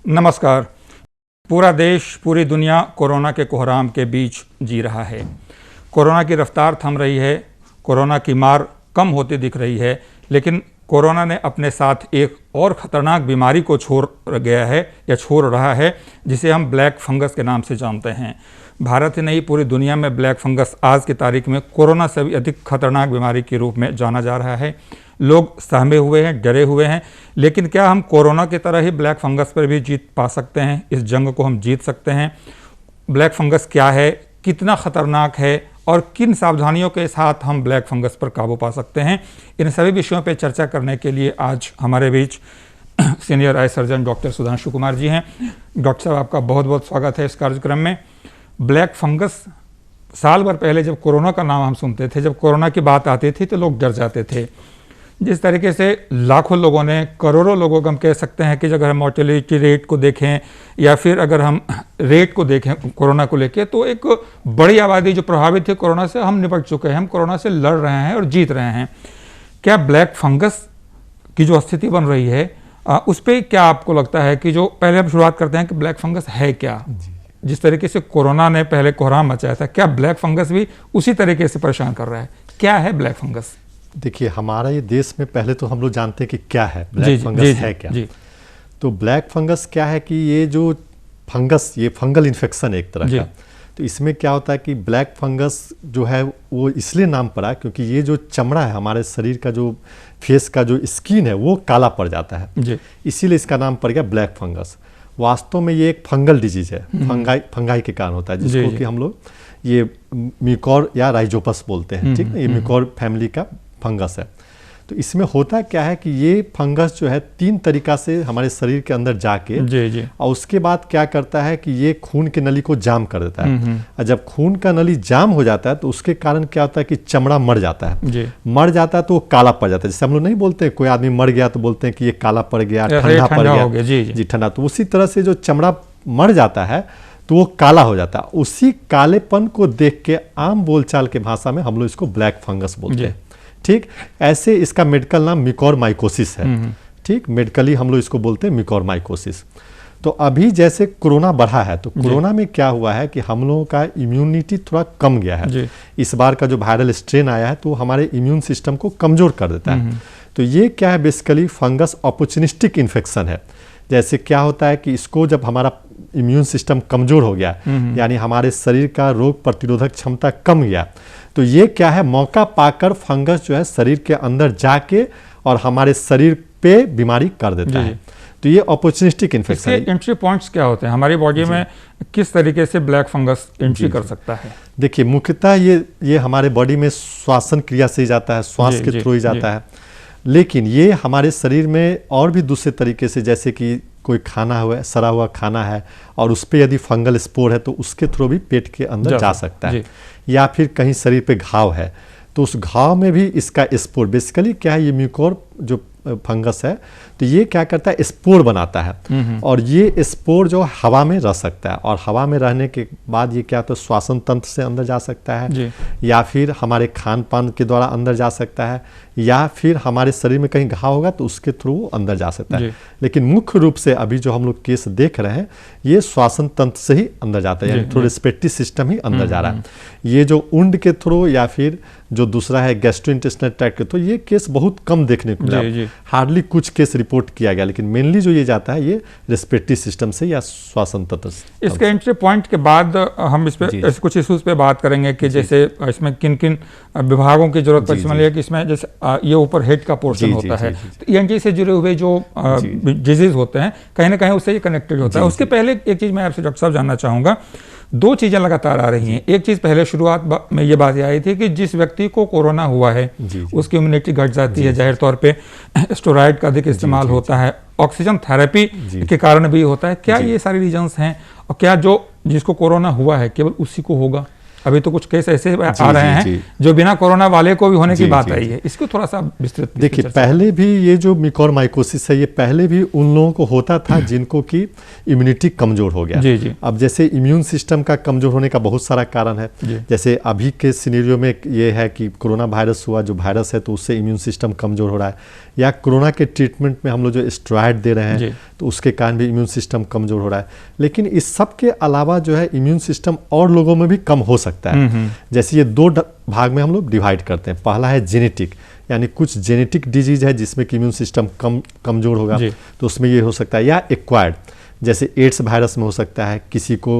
नमस्कार। पूरा देश, पूरी दुनिया कोरोना के कोहराम के बीच जी रहा है। कोरोना की रफ्तार थम रही है, कोरोना की मार कम होती दिख रही है, लेकिन कोरोना ने अपने साथ एक और ख़तरनाक बीमारी को छोड़ गया है या छोड़ रहा है, जिसे हम ब्लैक फंगस के नाम से जानते हैं। भारत ही नहीं, पूरी दुनिया में ब्लैक फंगस आज की तारीख में कोरोना से भी अधिक खतरनाक बीमारी के रूप में जाना जा रहा है। लोग सहमे हुए हैं, डरे हुए हैं, लेकिन क्या हम कोरोना की तरह ही ब्लैक फंगस पर भी जीत पा सकते हैं? इस जंग को हम जीत सकते हैं? ब्लैक फंगस क्या है, कितना ख़तरनाक है और किन सावधानियों के साथ हम ब्लैक फंगस पर काबू पा सकते हैं, इन सभी विषयों पर चर्चा करने के लिए आज हमारे बीच senior eye surgeon doctor Sudhanshu Kumar ji हैं। डॉक्टर साहब, आपका बहुत बहुत स्वागत है इस कार्यक्रम में। ब्लैक फंगस, साल भर पहले जब कोरोना का नाम हम सुनते थे, जब कोरोना की बात आती थी तो लोग डर जाते थे। जिस तरीके से लाखों लोगों ने, करोड़ों लोगों को हम कह सकते हैं कि अगर हम मोर्टेलिटी रेट को देखें या फिर अगर हम रेट को देखें कोरोना को लेके, तो एक बड़ी आबादी जो प्रभावित थी कोरोना से, हम निपट चुके हैं, हम कोरोना से लड़ रहे हैं और जीत रहे हैं। क्या ब्लैक फंगस की जो स्थिति बन रही है उस पर क्या आपको लगता है कि जो पहले हम शुरुआत करते हैं कि ब्लैक फंगस है क्या? जिस तरीके से कोरोना ने पहले कोहराम मचाया था, क्या ब्लैक फंगस भी उसी तरीके से परेशान कर रहा है? क्या है ब्लैक फंगस? देखिए, हमारा ये देश में पहले तो हम लोग जानते हैं कि क्या है ब्लैक फंगस, है क्या। तो ब्लैक फंगस क्या है कि ये जो फंगस, ये फंगल इन्फेक्शन है एक तरह का। तो इसमें क्या होता है कि ब्लैक फंगस जो है वो इसलिए नाम पड़ा क्योंकि ये जो चमड़ा है हमारे शरीर का, जो फेस का जो स्किन है, वो काला पड़ जाता है, इसीलिए इसका नाम पड़ गया ब्लैक फंगस। वास्तव में ये एक फंगल डिजीज है, फंगाई के कारण होता है, जिसको कि हम लोग ये म्यूकोर या राइजोपस बोलते हैं, ठीक है। ये म्यूकोर फैमिली का फंगस है। तो इसमें होता क्या है कि ये फंगस जो है 3 तरीका से हमारे शरीर के अंदर जाके और उसके बाद क्या करता है कि ये खून के नली को जाम कर देता है। और जब खून का नली जाम हो जाता है तो उसके कारण क्या होता है कि चमड़ा मर जाता है। मर जाता है तो वो काला पड़ जाता है। जैसे हम लोग नहीं बोलते कोई आदमी मर गया तो बोलते हैं कि ये काला पड़ गया, ठंडा पड़ गया, जी ठंडा। तो उसी तरह से जो चमड़ा मर जाता है तो वो काला हो जाता है। उसी कालेपन को देख के आम बोलचाल के भाषा में हम लोग इसको ब्लैक फंगस बोलते हैं, ठीक। ऐसे इसका मेडिकल नाम म्यूकोरमाइकोसिस है, ठीक। मेडिकली हम लोग इसको बोलते हैं म्यूकोरमाइकोसिस। तो अभी जैसे कोरोना बढ़ा है तो कोरोना में क्या हुआ है कि हम लोगों का इम्यूनिटी थोड़ा कम गया है। इस बार का जो वायरल स्ट्रेन आया है तो हमारे इम्यून सिस्टम को कमजोर कर देता है। तो ये क्या है, बेसिकली फंगस अपॉर्चुनिस्टिक इन्फेक्शन है। जैसे क्या होता है कि इसको जब हमारा इम्यून सिस्टम कमजोर हो गया, यानी हमारे शरीर का रोग प्रतिरोधक क्षमता कम गया, तो ये क्या है, मौका पाकर फंगस जो है शरीर के अंदर जाके और हमारे शरीर पे बीमारी कर देता है। तो ये अपॉर्चुनिस्टिक इन्फेक्शन है। एंट्री पॉइंट्स क्या होते हैं हमारी बॉडी में? किस तरीके से ब्लैक फंगस एंट्री कर सकता है? देखिए, मुख्यतः ये हमारे बॉडी में श्वासन क्रिया से ही जाता है, श्वास के थ्रू ही जाता है। लेकिन ये हमारे शरीर में और भी दूसरे तरीके से, जैसे कि कोई खाना हुआ, सड़ा हुआ खाना है और उस पर यदि फंगल स्पोर है तो उसके थ्रू भी पेट के अंदर जा सकता है। या फिर कहीं शरीर पे घाव है तो उस घाव में भी इसका स्पोर, बेसिकली क्या है, ये म्यूकोर जो फंगस है तो ये क्या करता है, स्पोर बनाता है। और ये स्पोर जो हवा में रह सकता है और हवा में रहने के बाद ये क्या तो श्वसन तंत्र से अंदर जा सकता है, या फिर हमारे खान पान के द्वारा अंदर जा सकता है, या फिर हमारे शरीर में कहीं घाव होगा तो उसके थ्रू अंदर जा सकता है। लेकिन मुख्य रूप से अभी जो हम लोग केस देख रहे हैं ये श्वसन तंत्र से ही अंदर जाता है, यानी थ्रू रेस्पिरेटरी सिस्टम ही अंदर जा रहा है। ये जो उंड के थ्रू या फिर जो दूसरा है गैस्ट्रोइंटेस्टाइनल ट्रैक्ट के थ्रू, ये केस बहुत कम देखने को मिला, हार्डली कुछ केस रिपोर्ट किया गया। लेकिन मेनली जो ये जाता है ये रेस्पिरेटरी सिस्टम से या श्वसन तंत्र से। इसके एंट्री पॉइंट के बाद हम इस पे कुछ इश्यूज पे बात करेंगे कि जैसे इसमें किन किन विभागों की जरूरत पड़ती है। कि इसमें जैसे ये ऊपर हेड का पोर्शन होता है, तो ईएनटी से जुड़े हुए जो डिजीज होते हैं कहीं ना कहीं उससे ये कनेक्टेड होता है। उसके पहले एक चीज मैं आपसे डॉक्टर साहब जानना चाहूंगा। 2 चीजें लगातार आ रही हैं। एक चीज पहले शुरुआत में ये बात आई थी कि जिस व्यक्ति को कोरोना हुआ है उसकी इम्यूनिटी घट जाती है, जाहिर तौर पे स्टेरॉइड का अधिक इस्तेमाल होता है, ऑक्सीजन थेरेपी के कारण भी होता है। क्या ये सारे रीजंस हैं और क्या जो जिसको कोरोना हुआ है केवल उसी को होगा? अभी तो कुछ केस ऐसे आ रहे हैं जो बिना कोरोना वाले को भी होने की बात आई है, इसको थोड़ा सा विस्तृत देखिए। पहले भी ये जो म्यूकोरमाइकोसिस है ये पहले भी उन लोगों को होता था जिनको की इम्यूनिटी कमजोर हो गया। अब जैसे इम्यून सिस्टम का कमजोर होने का बहुत सारा कारण है। जैसे अभी के सिनेरियो में ये है कि कोरोना वायरस हुआ, जो वायरस है तो उससे इम्यून सिस्टम कमजोर हो रहा है, या कोरोना के ट्रीटमेंट में हम लोग जो स्टेरॉइड दे रहे हैं तो उसके कारण भी इम्यून सिस्टम कमज़ोर हो रहा है। लेकिन इस सब के अलावा जो है इम्यून सिस्टम और लोगों में भी कम हो सकता है। जैसे ये दो भाग में हम लोग डिवाइड करते हैं। पहला है जेनेटिक, यानी कुछ जेनेटिक डिजीज है जिसमें कि इम्यून सिस्टम कमज़ोर होगा, तो उसमें ये हो सकता है। या एक्वायर्ड, जैसे एड्स वायरस में हो सकता है। किसी को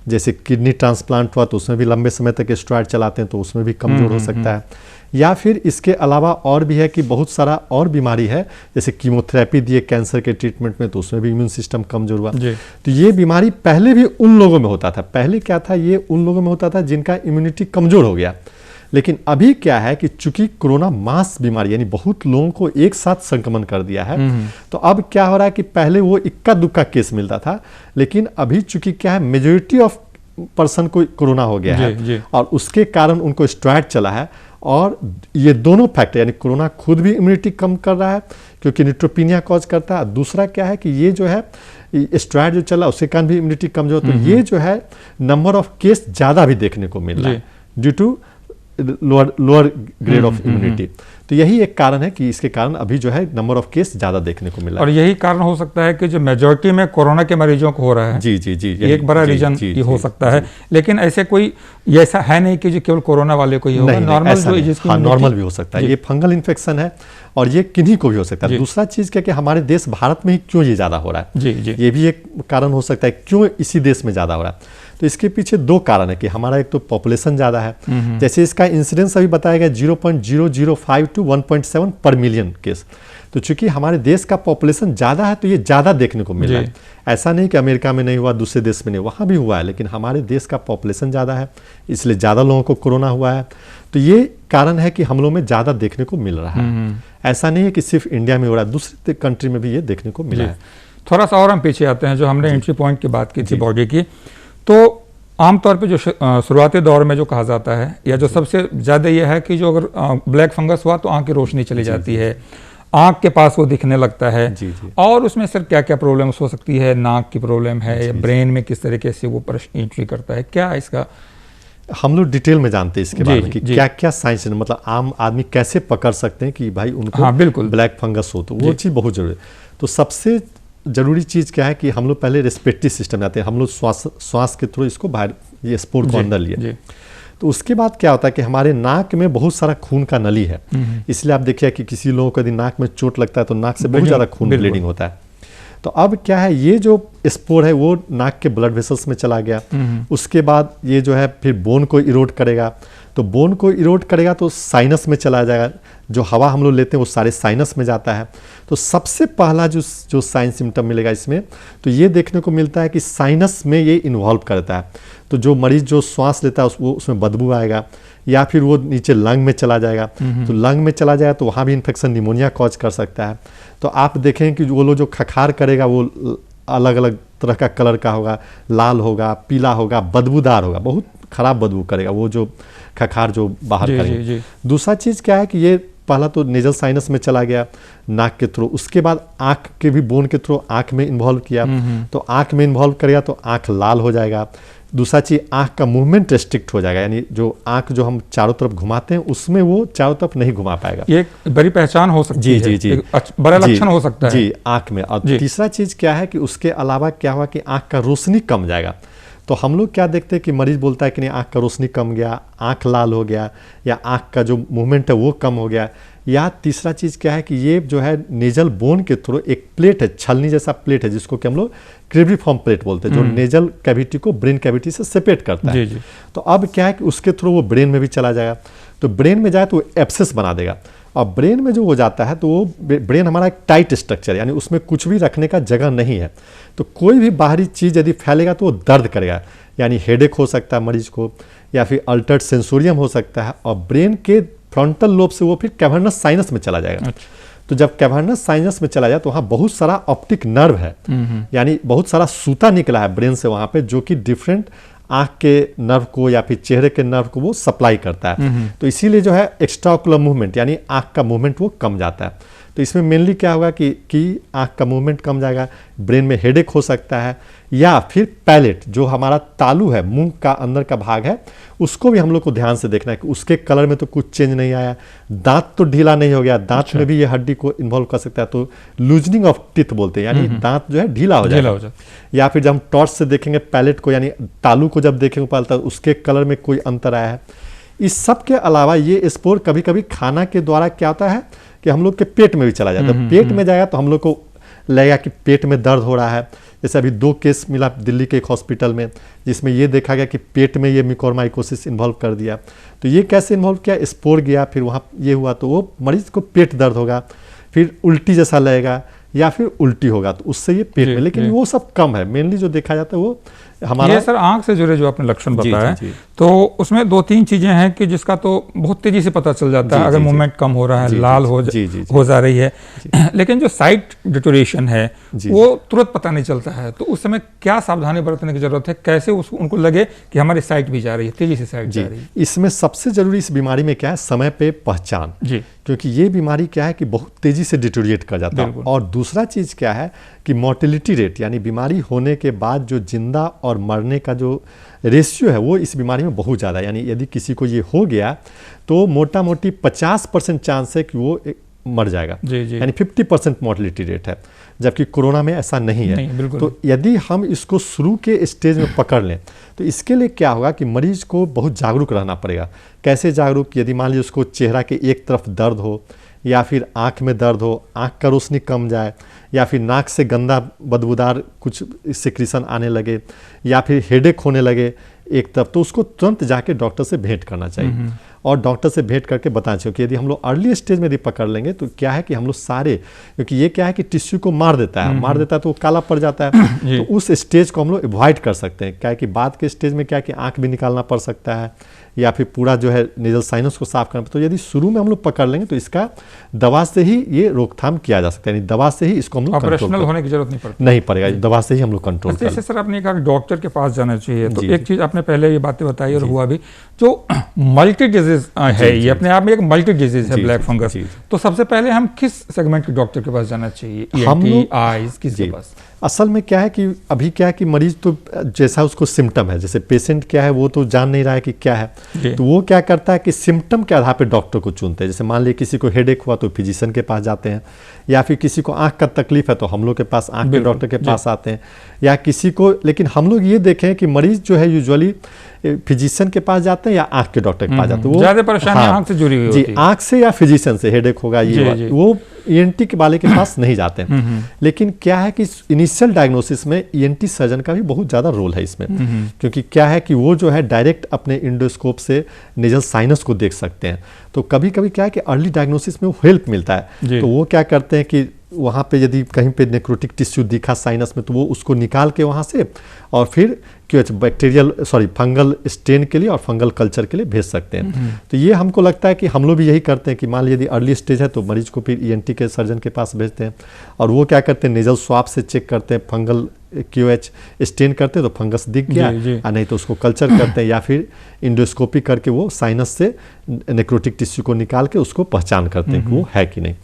जैसे किडनी ट्रांसप्लांट हुआ तो उसमें भी लंबे समय तक स्टेरॉयड चलाते हैं तो उसमें भी कमज़ोर हो सकता है। या फिर इसके अलावा और भी है कि बहुत सारा और बीमारी है, जैसे कीमोथेरेपी दिए कैंसर के ट्रीटमेंट में तो उसमें भी इम्यून सिस्टम कमज़ोर हुआ। तो ये बीमारी पहले भी उन लोगों में होता था। पहले क्या था, ये उन लोगों में होता था जिनका इम्यूनिटी कमज़ोर हो गया। लेकिन अभी क्या है कि चूंकि कोरोना मास बीमारी यानी बहुत लोगों को एक साथ संक्रमण कर दिया है, तो अब क्या हो रहा है कि पहले वो इक्का दुक्का केस मिलता था, लेकिन अभी चूंकि क्या है मेजॉरिटी ऑफ पर्सन को कोरोना हो गया है और उसके कारण उनको स्टेरॉयड चला है। और ये दोनों फैक्टर यानी कोरोना खुद भी इम्यूनिटी कम कर रहा है क्योंकि न्यूट्रोपिनिया कॉज करता है। दूसरा क्या है कि ये जो है स्टेरॉयड जो चला उसके कारण भी इम्यूनिटी कमजोर, तो ये जो है नंबर ऑफ केस ज़्यादा भी देखने को मिल रहा है due to lower grade of immunity. तो यही एक कारण है कि इसके कारण अभी जो है नंबर ऑफ केस ज़्यादा देखने को मिला। और यही कारण हो सकता है कि जो मेजॉरिटी में कोरोना के मरीजों को हो रहा है, जी एक बड़ा रीजन ये हो सकता है। लेकिन ऐसे कोई ऐसा है नहीं कि जो केवल कोरोना वाले को ही होगा, नॉर्मल भी हो सकता है। ये फंगल इन्फेक्शन है और ये किन्हीं को भी हो सकता है। दूसरा चीज़ क्या कि हमारे देश भारत में ही क्यों ये ज़्यादा हो रहा है, ये भी एक कारण हो सकता है क्यों इसी देश में ज़्यादा हो रहा है। तो इसके पीछे दो कारण है कि हमारा एक तो पॉपुलेशन ज़्यादा है, जैसे इसका इंसिडेंस अभी बताया गया 0.005 to 1.7 पर मिलियन केस। तो चूंकि हमारे देश का पॉपुलेशन ज़्यादा है तो ये ज़्यादा देखने को मिल रहा है। ऐसा नहीं कि अमेरिका में नहीं हुआ, दूसरे देश में नहीं, वहाँ भी हुआ है, लेकिन हमारे देश का पॉपुलेशन ज़्यादा है इसलिए ज़्यादा लोगों को कोरोना हुआ है। तो ये कारण है कि हम लोगों में ज़्यादा देखने को मिल रहा है। ऐसा नहीं है कि सिर्फ इंडिया में हो रहा है, दूसरे कंट्री में भी ये देखने को मिला है। थोड़ा सा और हम पीछे आते हैं, जो हमने एंट्री पॉइंट की बात की थी बॉडी की, तो आमतौर पे जो शुरुआती दौर में जो कहा जाता है या जो सबसे ज़्यादा ये है कि जो अगर ब्लैक फंगस हुआ तो आँख की रोशनी चली जाती है, आँख के पास वो दिखने लगता है। और उसमें सर क्या क्या प्रॉब्लम्स हो सकती है, नाक की प्रॉब्लम है या ब्रेन में किस तरीके से वो एंट्री करता है, क्या इसका हम लोग डिटेल में जानते हैं इसके बारे में कि क्या क्या साइंस है, मतलब आम आदमी कैसे पकड़ सकते हैं कि भाई उनको बिल्कुल ब्लैक फंगस हो, तो वो चीज़ बहुत जरूरी है। तो सबसे जरूरी चीज़ क्या है कि हम लोग पहले रेस्पिरेटरी सिस्टम जाते हैं, हम लोग श्वास के थ्रू इसको बाहर ये स्पोर को अंदर लिए। तो उसके बाद क्या होता है कि हमारे नाक में बहुत सारा खून का नली है, इसलिए आप देखिए कि किसी लोगों को यदि नाक में चोट लगता है तो नाक से बहुत ज़्यादा खून ब्लीडिंग होता है। तो अब क्या है, ये जो स्पोर है वो नाक के ब्लड वेसल्स में चला गया, उसके बाद ये जो है फिर बोन को इरोड करेगा, तो बोन को इरोड करेगा तो साइनस में चला जाएगा, जो हवा हम लोग लेते हैं वो सारे साइनस में जाता है। तो सबसे पहला जो साइन सिम्टम मिलेगा इसमें, तो ये देखने को मिलता है कि साइनस में ये इन्वॉल्व करता है। तो जो मरीज जो श्वास लेता है वो उसमें बदबू आएगा, या फिर वो नीचे लंग में चला जाएगा, तो लंग में चला जाएगा तो वहाँ भी इन्फेक्शन निमोनिया कॉज कर सकता है। तो आप देखें कि वो लोग जो खखार करेगा वो अलग अलग तरह का कलर का होगा, लाल होगा, पीला होगा, बदबूदार होगा, बहुत खराब बदबू करेगा वो जो खखार जो बाहर करेगा। दूसरा चीज़ क्या है कि ये पहला तो नेजल साइनस में चला गया नाक के थ्रू, उसके बाद आँख के भी बोन के थ्रू आँख में इन्वॉल्व किया, तो आँख में इन्वॉल्व करेगा तो आँख लाल हो जाएगा। दूसरा चीज़ आँख का मूवमेंट रेस्ट्रिक्ट हो जाएगा, यानी जो आँख जो हम चारों तरफ घुमाते हैं उसमें वो चारों तरफ नहीं घुमा पाएगा। ये एक बड़ी पहचान हो सकती है, जी बड़ा लक्षण हो सकता है जी आँख में। और तीसरा चीज़ क्या है कि उसके अलावा क्या हुआ कि आँख का रोशनी कम जाएगा। तो हम लोग क्या देखते हैं कि मरीज बोलता है कि नहीं आँख का रोशनी कम गया, आँख लाल हो गया, या आँख का जो मूवमेंट है वो कम हो गया। या तीसरा चीज़ क्या है कि ये जो है नेजल बोन के थ्रू एक प्लेट है, छलनी जैसा प्लेट है जिसको कि हम लोग क्रेबिफॉर्म प्लेट बोलते हैं, जो नेजल कैविटी को ब्रेन कैविटी से सेपरेट करता है। तो अब क्या है कि उसके थ्रू वो ब्रेन में भी चला जाएगा, तो ब्रेन में जाए तो वो एब्सेस बना देगा, और ब्रेन में जो हो जाता है तो वो ब्रेन हमारा एक टाइट स्ट्रक्चर है, यानी उसमें कुछ भी रखने का जगह नहीं है। तो कोई भी बाहरी चीज़ यदि फैलेगा तो वो दर्द करेगा, यानी हेडेक हो सकता है मरीज को, या फिर अल्टर्ड सेंसोरियम हो सकता है, और ब्रेन के फ्रंटल लोब से वो फिर कैवर्नस साइनस में चला जाएगा। तो जब कैवर्नस साइनस में चला जाए तो वहाँ बहुत सारा ऑप्टिक नर्व है, यानी बहुत सारा सूता निकला है ब्रेन से वहाँ पे, जो कि डिफरेंट आँख के नर्व को या फिर चेहरे के नर्व को वो सप्लाई करता है। तो इसीलिए जो है एक्स्ट्रा ऑकुलर मूवमेंट यानी आँख का मूवमेंट वो कम जाता है। तो इसमें मेनली क्या होगा कि आँख का मूवमेंट कम जाएगा, ब्रेन में हेडेक हो सकता है, या फिर पैलेट जो हमारा तालू है, मुंह का अंदर का भाग है, उसको भी हम लोग को ध्यान से देखना है कि उसके कलर में तो कुछ चेंज नहीं आया, दांत तो ढीला नहीं हो गया, दांत में भी ये हड्डी को इन्वॉल्व कर सकता है, तो लूजनिंग ऑफ टीथ बोलते हैं, यानी दांत जो है ढीला हो जाएगा। या फिर जब हम टॉर्च से देखेंगे पैलेट को, यानी तालू को जब देखेंगे पालता उसके कलर में कोई अंतर आया है। इस सब के अलावा ये स्पोर कभी कभी खाना के द्वारा क्या होता है कि हम लोग के पेट में भी चला जाता है। पेट में जाएगा तो हम लोग को लगेगा कि पेट में दर्द हो रहा है। जैसे अभी 2 केस मिला दिल्ली के एक हॉस्पिटल में, जिसमें ये देखा गया कि पेट में ये म्यूकोरमाइकोसिस इन्वॉल्व कर दिया। तो ये कैसे इन्वॉल्व किया, स्पोर गया, फिर वहाँ ये हुआ, तो वो मरीज को पेट दर्द होगा, फिर उल्टी जैसा लगेगा, या फिर उल्टी होगा, तो उससे ये पेट में, लेकिन वो सब कम है। मेनली जो देखा जाता है वो हमारा ये सर आंख से जुड़े जो आपने लक्षण बताया, तो उसमें 2-3 चीजें हैं कि जिसका तो बहुत तेजी से पता चल जाता है अगर मूवमेंट कम हो रहा है, लाल हो जा रही है, लेकिन जो साइट डिटोरेशन है वो तुरंत पता नहीं चलता है। तो उस समय क्या सावधानी बरतने की जरूरत है, कैसे उनको लगे कि हमारी साइट भी जा रही है, तेजी से साइट जा रही है? इसमें सबसे जरूरी इस बीमारी में क्या है, समय पे पहचान, क्योंकि ये बीमारी क्या है कि बहुत तेजी से डिटोरिएट कर जाता है। और दूसरा चीज क्या है कि मोर्टेलिटी रेट, यानी बीमारी होने के बाद जो जिंदा और मरने का जो रेशियो है वो इस बीमारी में बहुत ज़्यादा है। यानी यदि किसी को ये हो गया तो मोटा मोटी 50% चांस है कि वो मर जाएगा, यानी 50% मोर्टेलिटी रेट है, जबकि कोरोना में ऐसा नहीं है। तो यदि हम इसको शुरू के स्टेज में पकड़ लें तो इसके लिए क्या होगा कि मरीज को बहुत जागरूक रहना पड़ेगा। कैसे जागरूक? यदि मान लीजिए उसको चेहरा के एक तरफ दर्द हो, या फिर आँख में दर्द हो, आँख का रोशनी कम जाए, या फिर नाक से गंदा बदबूदार कुछ सिक्रीशन आने लगे, या फिर हेडेक होने लगे एक तरफ, तो उसको तुरंत जाके डॉक्टर से भेंट करना चाहिए। और डॉक्टर से भेंट करके बताना चाहिए कि यदि हम लोग अर्ली स्टेज में यदि पकड़ लेंगे तो क्या है कि हम लोग सारे, क्योंकि ये क्या है कि टिश्यू को मार देता है तो वो काला पड़ जाता है, तो उस स्टेज को हम लोग अवॉइड कर सकते हैं। क्या है कि बाद के स्टेज में क्या है कि आँख भी निकालना पड़ सकता है, या फिर पूरा जो है नेजल साइनस को साफ करना। तो यदि शुरू में हम लोग पकड़ लेंगे तो इसका दवा से ही ये रोकथाम किया जा सकता है, यानी दवा से ही इसको हम लोग ऑपरेशनल होने की जरूरत नहीं पड़ेगा, दवा से ही हम लोग कंट्रोल कर। जैसे सर आपने कहा डॉक्टर के पास जाना चाहिए, तो एक चीज आपने पहले ये बातें बताई और हुआ भी, जो मल्टी डिजीज है, ये अपने आप में एक मल्टी डिजीज है ब्लैक फंगस, तो सबसे पहले हम किस सेगमेंट के डॉक्टर के पास जाना चाहिए? ENT, आईज, किसके पास? असल में क्या है कि अभी क्या है कि मरीज तो जैसा उसको सिम्टम है, जैसे पेशेंट क्या है वो तो जान नहीं रहा है कि क्या है, तो वो क्या करता है कि सिम्टम के आधार पर डॉक्टर को चुनते हैं। जैसे मान लीजिए किसी को हेडेक हुआ तो फिजिशियन के पास जाते हैं, या फिर किसी को आंख का तकलीफ है तो हम लोग के पास आंख के डॉक्टर के पास आते हैं, या किसी को, लेकिन हम लोग ये देखें कि मरीज जो है यूजुअली फिजिशियन के पास जाते हैं या आंख के डॉक्टर के पास जाते हैं। वो ज्यादा परेशानी आंख से जुड़ी हुई होती है, आंख से या फिजिशियन से हेडेक होगा ये, वो ENT वाले के पास नहीं जाते हैं। लेकिन क्या है कि इनिशियल डायग्नोसिस में ENT सर्जन का भी बहुत ज़्यादा रोल है इसमें, क्योंकि क्या है कि वो जो है डायरेक्ट अपने इंडोस्कोप से नेजल साइनस को देख सकते हैं। तो कभी कभी क्या है कि अर्ली डायग्नोसिस में वो हेल्प मिलता है, तो वो क्या करते हैं कि वहाँ पे यदि कहीं पे नेक्रोटिक टिश्यू दिखा साइनस में तो वो उसको निकाल के वहाँ से और फिर फंगल स्टेन के लिए और फंगल कल्चर के लिए भेज सकते हैं। तो ये हमको लगता है कि हम लोग भी यही करते हैं कि मान लीजिए यदि अर्ली स्टेज है तो मरीज को फिर ENT के सर्जन के पास भेजते हैं, और वो क्या करते हैं नेजल स्वाब से चेक करते हैं, फंगल QH स्टेन करते हैं तो फंगस दिख गया, और नहीं तो उसको कल्चर करते हैं, या फिर इंडोस्कोपी करके वो साइनस से नेक्रोटिक टिश्यू को निकाल के उसको पहचान करते हैं कि वो है कि नहीं।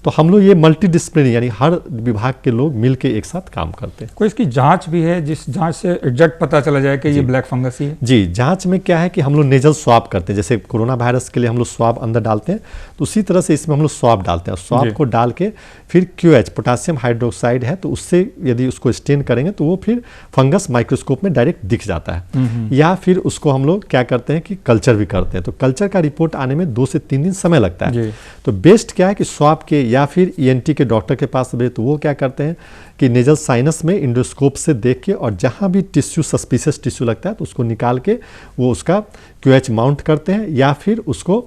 तो हम लोग ये मल्टीडिसिप्लिनरी, यानी हर विभाग के लोग मिलके एक साथ काम करते हैं। कोई इसकी जांच भी है जिस जांच से एग्जैक्ट पता चला जाए कि ये ब्लैक फंगस ही है? जी, जांच में क्या है कि हम लोग नेजल स्वाब करते हैं। जैसे कोरोना वायरस के लिए हम लोग स्वाब अंदर डालते हैं, तो उसी तरह से इसमें हम लोग स्वाब डालते हैं, और स्वाब को डाल के फिर QH पोटासियम हाइड्रोक्साइड है तो उससे यदि उसको स्टेन करेंगे तो वो फिर फंगस माइक्रोस्कोप में डायरेक्ट दिख जाता है। या फिर उसको हम लोग क्या करते हैं कि कल्चर भी करते हैं, तो कल्चर का रिपोर्ट आने में 2 से 3 दिन समय लगता है। तो बेस्ट क्या है कि स्वाब के या फिर ENT के डॉक्टर के पास भेज, तो वो क्या करते हैं कि नेजल साइनस में इंडोस्कोप से देख के, और जहाँ भी टिश्यू सस्पिशियस टिश्यू लगता है तो उसको निकाल के वो उसका QH माउंट करते हैं, या फिर उसको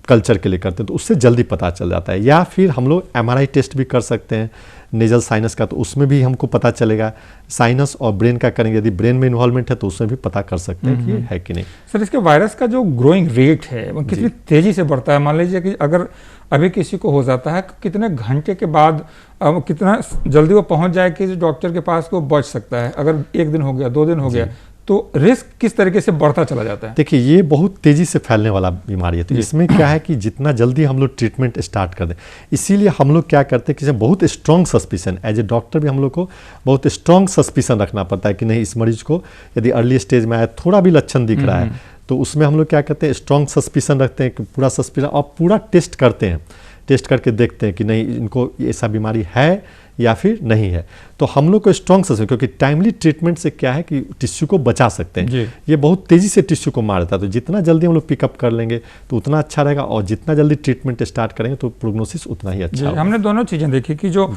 कल्चर के लिए करते हैं, तो उससे जल्दी पता चल जाता है। या फिर हम लोग MRI टेस्ट भी कर सकते हैं नेजल साइनस का, तो उसमें भी हमको पता चलेगा। साइनस और ब्रेन का करेंगे, यदि ब्रेन में इन्वॉल्वमेंट है तो उसमें भी पता कर सकते हैं कि ये है कि नहीं। सर इसके वायरस का जो ग्रोइंग रेट है वो कितनी तेजी से बढ़ता है? मान लीजिए कि अगर अभी किसी को हो जाता है, कितने घंटे के बाद कितना जल्दी वो पहुंच जाए कि डॉक्टर के पास को बच सकता है? अगर 1 दिन हो गया, 2 दिन हो गया, तो रिस्क किस तरीके से बढ़ता चला जाता है? देखिए, ये बहुत तेजी से फैलने वाला बीमारी है, तो इसमें क्या है कि जितना जल्दी हम लोग ट्रीटमेंट स्टार्ट कर दें, इसीलिए हम लोग क्या करते हैं कि बहुत strong suspicion, as a doctor भी हम लोग को बहुत स्ट्रॉन्ग सस्पिशन रखना पड़ता है कि नहीं, इस मरीज को यदि अर्ली स्टेज में आया, थोड़ा भी लक्षण दिख रहा है, तो उसमें हम लोग क्या करते हैं, स्ट्रॉन्ग सस्पिशन रखते हैं कि पूरा सस्पिशन, और पूरा टेस्ट करते हैं, टेस्ट करके देखते हैं कि नहीं, इनको ऐसा बीमारी है या फिर नहीं है। तो हम लोग को स्ट्रॉन्ग सस्पेंशन, क्योंकि टाइमली ट्रीटमेंट से क्या है कि टिश्यू को बचा सकते हैं, ये बहुत तेजी से टिश्यू को मार देता है, तो जितना जल्दी हम लोग पिकअप कर लेंगे तो उतना अच्छा रहेगा, और जितना जल्दी ट्रीटमेंट स्टार्ट करेंगे तो प्रोग्नोसिस उतना ही अच्छा होगा। हमने दोनों चीज़ें देखी कि जो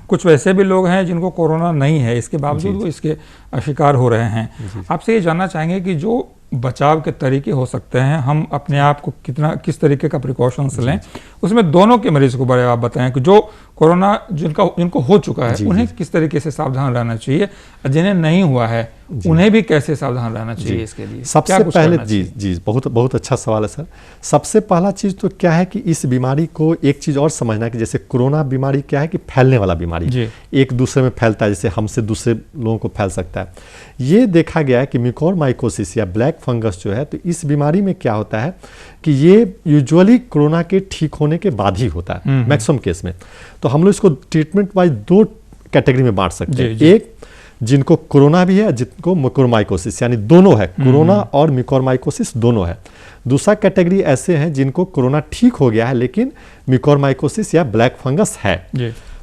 कुछ वैसे भी लोग हैं जिनको कोरोना नहीं है, इसके बावजूद वो इसके शिकार हो रहे हैं। आपसे ये जानना चाहेंगे कि जो बचाव के तरीके हो सकते हैं, हम अपने आप को किस तरीके का प्रिकॉशंस लें, उसमें दोनों के मरीज को बड़े आप बताएं कि जो कोरोना जिनको हो चुका है उन्हें किस तरीके से सावधान रहना चाहिए, जिन्हें नहीं हुआ है उन्हें भी कैसे सावधान रहना चाहिए। इसके लिए सबसे पहले जी बहुत अच्छा सवाल है सर। सबसे पहला चीज़ तो क्या है कि इस बीमारी को एक चीज़ और समझना है कि जैसे कोरोना बीमारी क्या है कि फैलने वाला बीमारी, एक दूसरे में फैलता है, जैसे हमसे दूसरे लोगों को फैल सकता है। ये देखा गया है कि म्यूकोरमाइकोसिस या ब्लैक फंगस जो है, तो इस बीमारी में क्या होता है कि ये यूजुअली कोरोना के ठीक होने के बाद ही होता है मैक्सिमम केस में। तो हम लोग इसको ट्रीटमेंट वाइज दो कैटेगरी में बांट सकते हैं, एक जिनको कोरोना भी है, जिनको म्यूकोरमाइकोसिस, यानी दोनों है, कोरोना और म्यूकोरमाइकोसिस दोनों है। दूसरा कैटेगरी ऐसे हैं जिनको कोरोना ठीक हो गया है लेकिन म्यूकोरमाइकोसिस या ब्लैक फंगस है।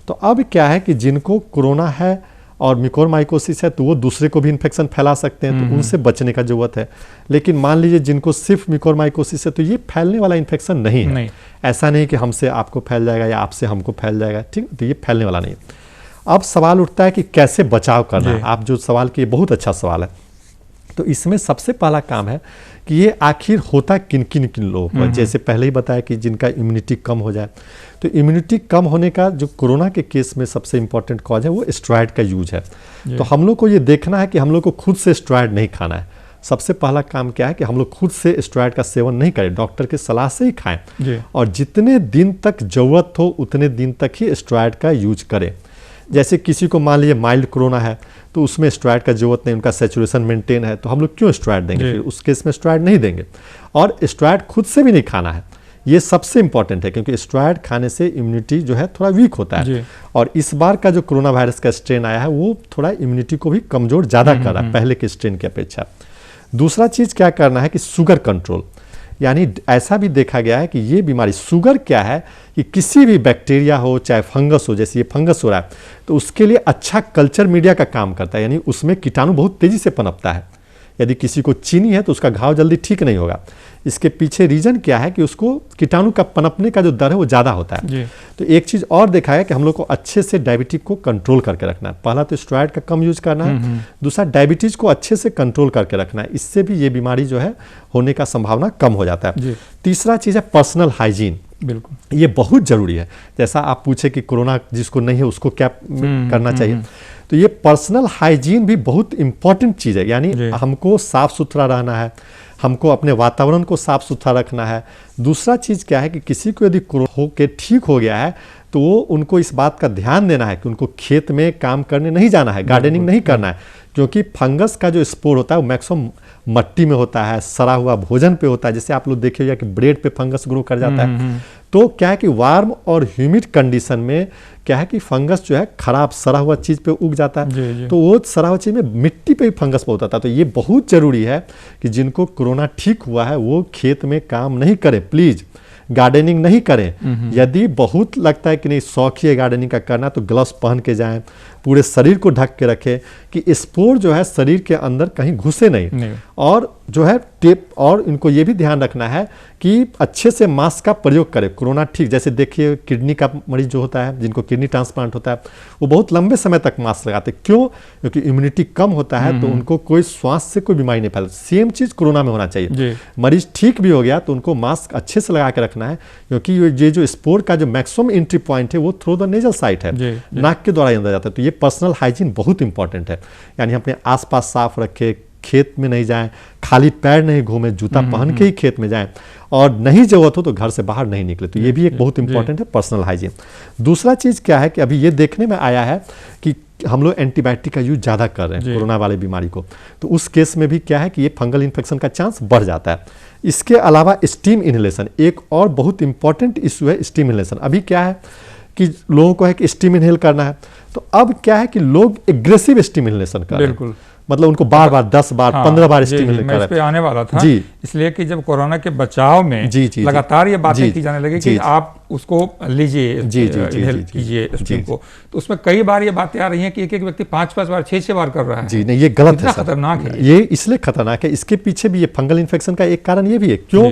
तो अब क्या है कि जिनको कोरोना है और म्यूकोरमाइकोसिस है, तो वो दूसरे को भी इन्फेक्शन फैला सकते हैं, तो उनसे बचने का जरूरत है। लेकिन मान लीजिए जिनको सिर्फ म्यूकोरमाइकोसिस है, तो ये फैलने वाला इन्फेक्शन नहीं है। ऐसा नहीं कि हमसे आपको फैल जाएगा या आपसे हमको फैल जाएगा, ठीक, तो ये फैलने वाला नहीं है। अब सवाल उठता है कि कैसे बचाव करना है। आप जो सवाल किए बहुत अच्छा सवाल है। तो इसमें सबसे पहला काम है कि ये आखिर होता किन किन लोगों को, जैसे पहले ही बताया कि जिनका इम्यूनिटी कम हो जाए, तो इम्यूनिटी कम होने का जो कोरोना के केस में सबसे इंपॉर्टेंट कॉज है वो स्टेरॉइड का यूज है। तो हम लोग को ये देखना है कि हम लोग को खुद से स्टेरॉइड नहीं खाना है। सबसे पहला काम क्या है कि हम लोग खुद से स्टेरॉइड का सेवन नहीं करें, डॉक्टर के सलाह से ही खाएं, और जितने दिन तक जरूरत हो उतने दिन तक ही स्टेरॉइड का यूज करें। जैसे किसी को मान लीजिए माइल्ड कोरोना है, तो उसमें स्टेरॉइड का जरूरत नहीं, उनका सैचुरेशन मेंटेन है, तो हम लोग क्यों स्टेरॉइड देंगे, फिर उस केस में स्टेरॉइड नहीं देंगे। और स्टेरॉइड खुद से भी नहीं खाना है, ये सबसे इंपॉर्टेंट है, क्योंकि स्टेरॉइड खाने से इम्यूनिटी जो है थोड़ा वीक होता है। और इस बार का जो कोरोना वायरस का स्ट्रेन आया है वो थोड़ा इम्यूनिटी को भी कमजोर ज़्यादा कर रहा है पहले के स्ट्रेन की अपेक्षा। दूसरा चीज़ क्या करना है कि शुगर कंट्रोल, यानी ऐसा भी देखा गया है कि ये बीमारी शुगर क्या है कि किसी भी बैक्टीरिया हो चाहे फंगस हो, जैसे ये फंगस हो रहा है, तो उसके लिए अच्छा कल्चर मीडिया का काम करता है, यानी उसमें कीटाणु बहुत तेजी से पनपता है। यदि किसी को चीनी है तो उसका घाव जल्दी ठीक नहीं होगा। इसके पीछे रीजन क्या है कि उसको कीटाणु का पनपने का जो दर है वो ज़्यादा होता है। तो एक चीज़ और देखा है कि हम लोग को अच्छे से डायबिटीज को कंट्रोल करके रखना है। पहला तो स्टेरॉइड का कम यूज करना है, दूसरा डायबिटीज को अच्छे से कंट्रोल करके रखना है, इससे भी ये बीमारी जो है होने का संभावना कम हो जाता है। तीसरा चीज़ है पर्सनल हाइजीन, बिल्कुल ये बहुत जरूरी है। जैसा आप पूछे कि कोरोना जिसको नहीं है उसको क्या करना चाहिए, तो ये पर्सनल हाइजीन भी बहुत इंपॉर्टेंट चीज़ है, यानी हमको साफ सुथरा रहना है, हमको अपने वातावरण को साफ सुथरा रखना है। दूसरा चीज़ क्या है कि किसी को यदि कोरोना होके ठीक हो गया है तो वो उनको इस बात का ध्यान देना है कि उनको खेत में काम करने नहीं जाना है, गार्डनिंग नहीं करना है, क्योंकि फंगस का जो स्पोर होता है वो मैक्सिमम मट्टी में होता है, सड़ा हुआ भोजन पे होता है। जैसे आप लोग देखे होगा कि ब्रेड पे फंगस ग्रो कर जाता है। तो क्या है कि वार्म और ह्यूमिड कंडीशन में क्या है कि फंगस जो है खराब सड़ा हुआ चीज़ पे उग जाता है, तो वो सड़ा हुआ चीज़ में मिट्टी पे भी फंगस बहुत आता है। तो ये बहुत ज़रूरी है कि जिनको कोरोना ठीक हुआ है वो खेत में काम नहीं करें, प्लीज़ गार्डनिंग नहीं करें। यदि बहुत लगता है कि नहीं शौक ही है गार्डनिंग का करना, तो ग्लव्स पहन के जाएं, पूरे शरीर को ढक के रखें कि स्पोर जो है शरीर के अंदर कहीं घुसे नहीं। और जो है टेप, और इनको ये भी ध्यान रखना है कि अच्छे से मास्क का प्रयोग करें। कोरोना ठीक, जैसे देखिए किडनी का मरीज जो होता है, जिनको किडनी ट्रांसप्लांट होता है, वो बहुत लंबे समय तक मास्क लगाते हैं। क्यों? क्योंकि इम्यूनिटी कम होता है, तो उनको कोई श्वास से कोई बीमारी नहीं फैलती। सेम चीज़ कोरोना में होना चाहिए। मरीज ठीक भी हो गया तो उनको मास्क अच्छे से लगा के रखना है, क्योंकि ये जो स्पोर का जो मैक्सिमम एंट्री पॉइंट है वो थ्रू द नेजल साइट है, नाक के द्वारा अंदर जाता है। तो ये पर्सनल हाइजीन बहुत इंपॉर्टेंट है, यानी अपने आसपास साफ रखें, खेत में नहीं जाएं, खाली पैर नहीं घूमें, जूता पहन के ही खेत में जाएं, और नहीं जरूरत हो तो घर से बाहर नहीं निकले। तो ये भी एक बहुत इंपॉर्टेंट है, पर्सनल हाइजीन। दूसरा चीज़ क्या है कि अभी ये देखने में आया है कि हम लोग एंटीबायोटिक का यूज ज़्यादा कर रहे हैं कोरोना वाले बीमारी को, तो उस केस में भी क्या है कि ये फंगल इन्फेक्शन का चांस बढ़ जाता है। इसके अलावा स्टीम इनहेलेशन एक और बहुत इंपॉर्टेंट इशू है। स्टीम इनहेलेशन अभी क्या है कि लोगों को है कि स्टीम इनहेल करना है, तो अब क्या है कि लोग एग्रेसिव स्टीम इनहेलेशन कर रहे हैं, मतलब उनको बार बार 10 बार 15 बार स्टीम इनहेल कर रहे हैं। मैं इस पे आने वाला था जी, इसलिए कि जब कोरोना के बचाव में लगातार ये बातें की जाने लगी कि आप उसको लीजिए, इनहेल कीजिए स्टीम को, तो उसमें कई बार ये बातें आ रही हैं कि एक व्यक्ति 5-5 बार 6-6 बार कर रहा है। जी नहीं, ये गलत है, खतरनाक है। ये इसलिए खतरनाक है, इसके पीछे भी ये फंगल इन्फेक्शन का एक कारण ये भी है। क्यों?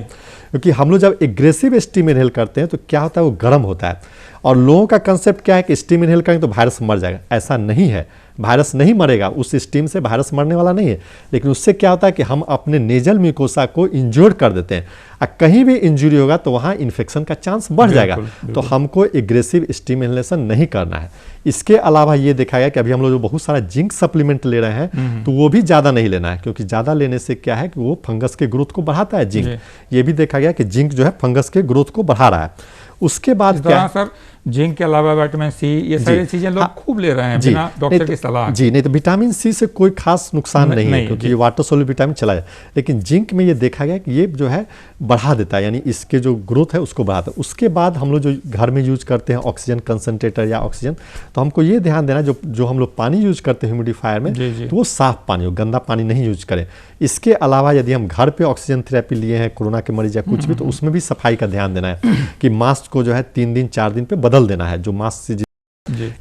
क्योंकि हम लोग जब एग्रेसिव स्टीम इनहेल करते हैं तो क्या होता है, वो गर्म होता है, और लोगों का कंसेप्ट क्या है कि स्टीम इनहेल करेंगे तो वायरस मर जाएगा। ऐसा नहीं है, वायरस नहीं मरेगा, उस स्टीम से वायरस मरने वाला नहीं है, लेकिन उससे क्या होता है कि हम अपने नेजल म्यूकोसा को इंज्योर कर देते हैं, और कहीं भी इंजुरी होगा तो वहाँ इन्फेक्शन का चांस बढ़ जाएगा। तो हमको एग्रेसिव स्टीम इनहेलेशन नहीं करना है। इसके अलावा ये देखा गया कि अभी हम लोग जो बहुत सारा जिंक सप्लीमेंट ले रहे हैं, तो वो भी ज़्यादा नहीं लेना है, क्योंकि ज़्यादा लेने से क्या है कि वो फंगस के ग्रोथ को बढ़ाता है। जिंक, ये भी देखा गया कि जिंक जो है फंगस के ग्रोथ को बढ़ा रहा है। उसके बाद क्या सर, जिंक के अलावा विटामिन सी, ये सारी चीजें लोग खूब ले रहे हैं बिना डॉक्टर की सलाह। जी नहीं, तो विटामिन सी से कोई खास नुकसान नहीं है, क्योंकि ये वाटर सोल्यूबल विटामिन चला जाए, लेकिन जिंक में ये देखा गया कि ये जो है बढ़ा देता है, यानी इसके जो ग्रोथ है उसको बढ़ाता है। उसके बाद हम लोग जो घर में यूज करते हैं ऑक्सीजन कंसनट्रेटर या ऑक्सीजन, तो हमको ये ध्यान देना जो हम लोग पानी यूज करते हैं ह्यूमिडिफायर में, तो वो साफ पानी हो, गंदा पानी नहीं यूज करें। इसके अलावा यदि हम घर पे ऑक्सीजन थेरेपी लिए हैं कोरोना के मरीज या कुछ भी, तो उसमें भी सफाई का ध्यान देना है कि मास्क को जो है 3 दिन 4 दिन पे बदल देना है। जो मास्क से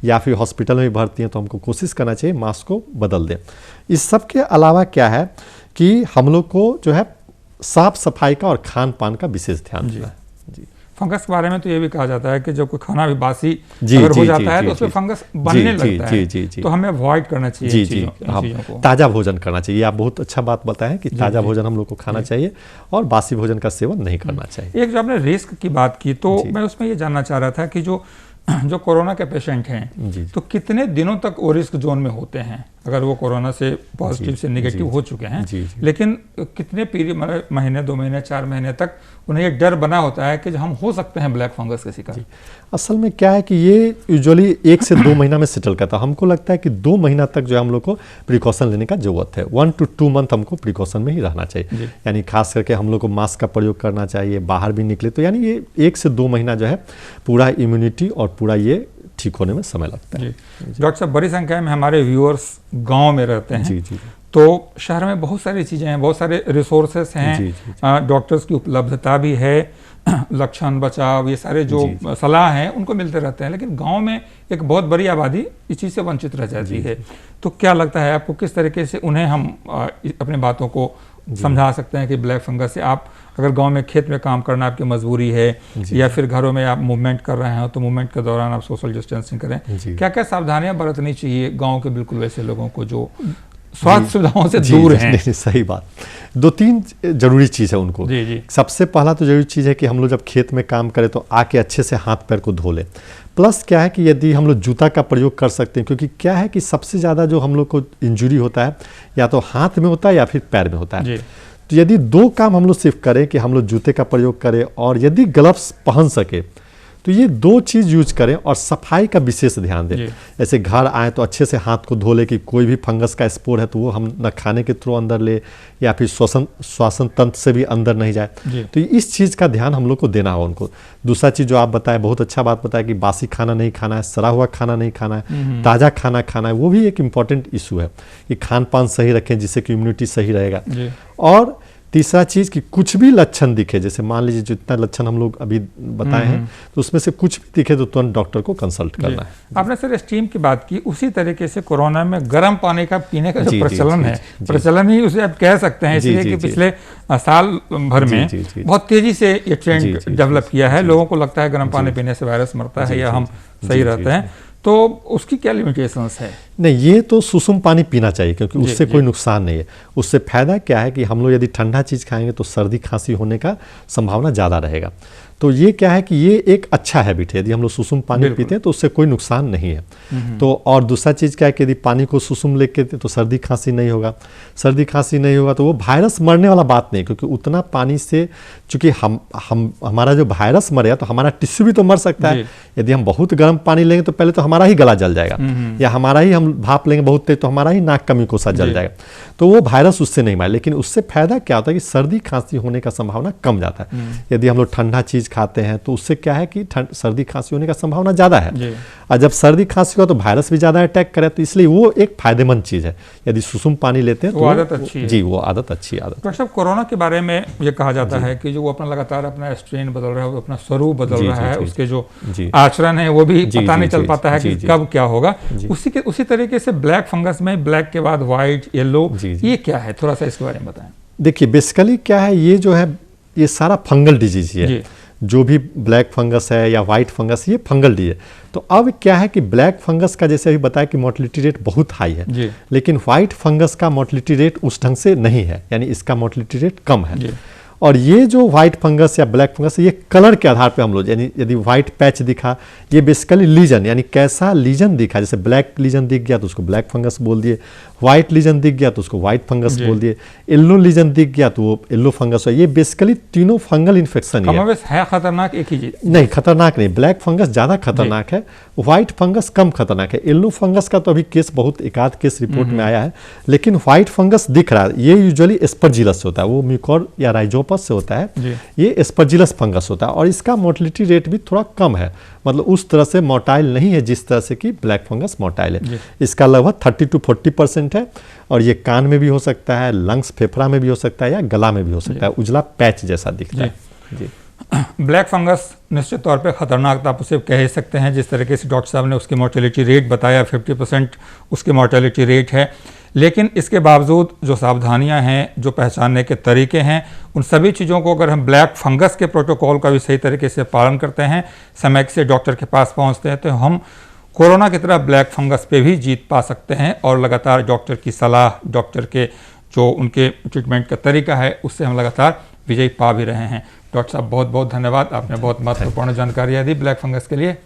या फिर हॉस्पिटल में भर्ती हैं तो हमको कोशिश करना चाहिए मास्क को बदल दें। इस सब के अलावा क्या है कि हम लोग को जो है साफ सफाई का और खान पान का विशेष ध्यान देना है। फंगस के बारे में तो ये भी कहा जाता है कि जब कोई खाना भी बासी अगर हो जाता है तो उसमें फंगस बनने लगता है, तो हमें अवॉइड करना चाहिए चीज़ों को। ताज़ा भोजन करना चाहिए। आप बहुत अच्छा बात बताएं कि ताज़ा भोजन हम लोग को खाना चाहिए और बासी भोजन का सेवन नहीं करना चाहिए। एक जो आपने रिस्क की बात की, तो मैं उसमें ये जानना चाह रहा था कि जो कोरोना के पेशेंट हैं, तो कितने दिनों तक वो रिस्क जोन में होते हैं? अगर वो कोरोना से पॉजिटिव से नेगेटिव हो चुके हैं, लेकिन कितने पीरियड, मतलब महीने, 2 महीने, 4 महीने तक उन्हें ये डर बना होता है कि हम हो सकते हैं ब्लैक फंगस के शिकार? असल में क्या है कि ये यूजुअली 1 से 2 महीना में सेटल करता है। हमको लगता है कि 2 महीना तक जो है हम लोग को प्रिकॉशन लेने का जरूरत है। 1 to 2 मंथ हमको प्रिकॉशन में ही रहना चाहिए, यानी खास करके हम लोग को मास्क का प्रयोग करना चाहिए, बाहर भी निकले तो यानी ये 1 से 2 महीना जो है पूरा इम्यूनिटी और पूरा ये ठीक होने में समय लगता है। डॉक्टर साहब, बड़ी संख्या में हमारे व्यूअर्स गांव में रहते हैं, तो शहर में बहुत सारी चीज़ें हैं, बहुत सारे रिसोर्सेस हैं, डॉक्टर्स की उपलब्धता भी है, लक्षण बचाव, ये सारे जो सलाह हैं उनको मिलते रहते हैं, लेकिन गांव में एक बहुत बड़ी आबादी इस चीज़ से वंचित रह जाती है। तो क्या लगता है आपको, किस तरीके से उन्हें हम अपनी बातों को समझा सकते हैं कि ब्लैक फंगस से, आप अगर गांव में खेत में काम करना आपकी मजबूरी है, या फिर घरों में आप मूवमेंट कर रहे हो तो मूवमेंट के दौरान आप सोशल डिस्टेंसिंग करें, क्या क्या सावधानियां बरतनी चाहिए गांव के बिल्कुल वैसे लोगों को जो स्वास्थ्य सुविधाओं से दूर हैं? सही बात। 2-3 जरूरी चीज़ है उनको। सबसे पहला तो जरूरी चीज़ है कि हम लोग जब खेत में काम करें तो आके अच्छे से हाथ पैर को धो लें। प्लस क्या है कि यदि हम लोग जूता का प्रयोग कर सकते हैं, क्योंकि क्या है कि सबसे ज़्यादा जो हम लोग को इंजुरी होता है या तो हाथ में होता है या फिर पैर में होता है। तो यदि 2 काम हम लोग सिर्फ करें कि हम लोग जूते का प्रयोग करें और यदि ग्लव्स पहन सके, तो ये 2 चीज़ यूज करें और सफाई का विशेष ध्यान दें। जैसे घर आए तो अच्छे से हाथ को धो ले कि कोई भी फंगस का स्पोर है तो वो हम न खाने के थ्रू अंदर ले या फिर श्वसन तंत्र से भी अंदर नहीं जाए। तो इस चीज़ का ध्यान हम लोग को देना हो उनको। दूसरा चीज़ जो आप बताएं, बहुत अच्छा बात बताया कि बासी खाना नहीं खाना है, सड़ा हुआ खाना नहीं खाना है, ताज़ा खाना खाना है, वो भी एक इम्पॉर्टेंट इशू है कि खान पान सही रखें जिससे कि इम्यूनिटी सही रहेगा। और तीसरा चीज़ कि कुछ भी लक्षण दिखे, जैसे मान लीजिए जितना लक्षण हम लोग अभी बताए हैं, तो उसमें से कुछ भी दिखे तो तुरंत डॉक्टर को कंसल्ट करना है। आपने सर स्टीम की बात की, उसी तरीके से कोरोना में गर्म पानी का पीने का जो प्रचलन है, प्रचलन ही उसे आप कह सकते हैं, इसलिए कि पिछले साल भर में बहुत तेजी से ये ट्रेंड डेवलप किया है। लोगों को लगता है गर्म पानी पीने से वायरस मरता है या हम सही रहते हैं, तो उसकी क्या लिमिटेशंस है? नहीं, ये तो सुसुम पानी पीना चाहिए क्योंकि उससे कोई नुकसान नहीं है। उससे फायदा क्या है कि हम लोग यदि ठंडा चीज़ खाएंगे तो सर्दी खांसी होने का संभावना ज़्यादा रहेगा। तो ये क्या है कि ये एक अच्छा हैबिट है, यदि हम लोग सुसुम पानी पीते हैं तो उससे कोई नुकसान नहीं है। तो और दूसरा चीज़ क्या है कि यदि पानी को सुसुम लेके तो सर्दी खांसी नहीं होगा। सर्दी खांसी नहीं होगा तो वो वायरस मरने वाला बात नहीं, क्योंकि उतना पानी से चूंकि हमारा जो वायरस मरेगा तो हमारा टिश्यू भी तो मर सकता है। यदि हम बहुत गर्म पानी लेंगे तो पहले तो हमारा ही गला जल जाएगा, या हमारा ही हम भाप लेंगे बहुत तेज तो हमारा ही नाक का म्यूकोसा जल जाएगा। तो वो वायरस उससे नहीं मारे, लेकिन उससे फायदा क्या होता है कि सर्दी खांसी होने का संभावना कम जाता है। यदि हम लोग ठंडा चीज़ खाते हैं तो उससे क्या है कि सर्दी खांसी होने का संभावना ज़्यादा है। और जब सर्दी खांसी हो तो वायरस भी ज़्यादा अटैक करे, तो इसलिए वो एक फायदेमंद चीज़ है। यदि सुसुम पानी लेते हैं तो वो आदत अच्छी है। जी, वो आदत अच्छी आदत। डॉक्टर साहब, कोरोना के बारे में ये कहा जाता है कि जो वो अपना लगातार अपना स्ट्रेन बदल रहा है, वो अपना स्वरूप बदल रहा है, उसके जो आचरण है वो भी पता नहीं चल पाता है कि कब क्या होगा। उसी तरीके से ब्लैक फंगस में ब्लैक के बाद व्हाइट, येलो, ये क्या है, थोड़ा सा इसके बारे में बताएं। देखिए, बेसिकली क्या है, ये जो है ये सारा फंगल डिजीज है। जो भी ब्लैक फंगस है या वाइट फंगस, ये फंगल डिजीज है। तो अब क्या है कि ब्लैक फंगस का जैसे अभी बताया कि मोर्टलिटी रेट बहुत हाई है, लेकिन वाइट फंगस का मोर्टलिटी रेट उस ढंग से नहीं है, यानी इसका मोर्टलिटी रेट कम है। और ये जो व्हाइट फंगस या ब्लैक फंगस, ये कलर के आधार पे हम लोग, यानी यदि व्हाइट पैच दिखा, ये बेसिकली लीजन, यानी कैसा लीजन दिखा, जैसे ब्लैक लीजन दिख गया तो उसको ब्लैक फंगस बोल दिए, व्हाइट लीजन दिख गया तो उसको व्हाइट फंगस बोल दिए, येलो लीजन दिख गया तो वो येलो फंगस है। ये बेसिकली तीनों फंगल इन्फेक्शन है। खतरनाक एक ही चीज नहीं, खतरनाक नहीं, ब्लैक फंगस ज़्यादा खतरनाक है, व्हाइट फंगस कम खतरनाक है। येलो फंगस का तो अभी केस बहुत एकाध केस रिपोर्ट में आया है, लेकिन व्हाइट फंगस दिख रहा है। ये यूजुअली एस्परजिलस से होता है, वो म्यूकोर या राइजोपस से होता है। ये एस्परजिलस फंगस होता है और इसका मोर्टलिटी रेट भी थोड़ा कम है, मतलब उस तरह से मोर्टाइल नहीं है जिस तरह से कि ब्लैक फंगस मोर्टाइल है। इसका लगभग 30 to 40% है, और ये कान में भी हो सकता है, लंग्स फेफड़ा में भी हो सकता है, या गला में भी हो सकता है, उजला पैच जैसा दिखता है। जी, ब्लैक फंगस निश्चित तौर पे खतरनाक तो आप उसे कह ही सकते हैं। जिस तरीके से डॉक्टर साहब ने उसकी मोर्टेलिटी रेट बताया, 50% उसकी मोर्टेलिटी रेट है, लेकिन इसके बावजूद जो सावधानियां हैं, जो पहचानने के तरीके हैं, उन सभी चीज़ों को अगर हम ब्लैक फंगस के प्रोटोकॉल का भी सही तरीके से पालन करते हैं, समय से डॉक्टर के पास पहुंचते हैं, तो हम कोरोना की तरह ब्लैक फंगस पे भी जीत पा सकते हैं। और लगातार डॉक्टर की सलाह, डॉक्टर के जो उनके ट्रीटमेंट का तरीका है, उससे हम लगातार विजय पा भी रहे हैं। डॉक्टर साहब, बहुत बहुत धन्यवाद, आपने बहुत महत्वपूर्ण जानकारियाँ दी ब्लैक फंगस के लिए।